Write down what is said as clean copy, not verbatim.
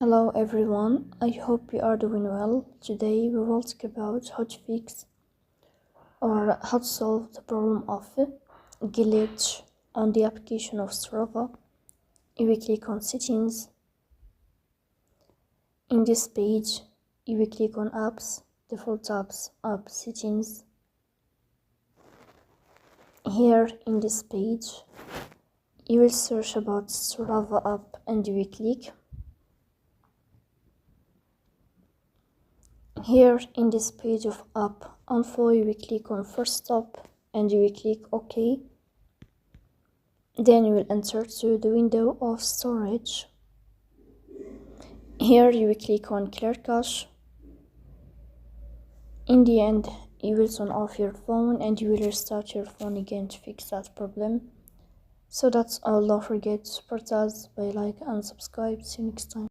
Hello everyone, I hope you are doing well. Today we will talk about how to fix or how to solve the problem of glitch on the application of Strava. You will click on settings. In this page, you will click on apps, default apps, app settings. Here in this page, you will search about Strava app and you will click. Here in this page of app info, you will click on first stop and you will click OK. Then you will enter to the window of storage. Here you will click on clear cache. In the end, you will turn off your phone and you will restart your phone again to fix that problem. So that's all. Don't forget to support us by like and subscribe. See you next time.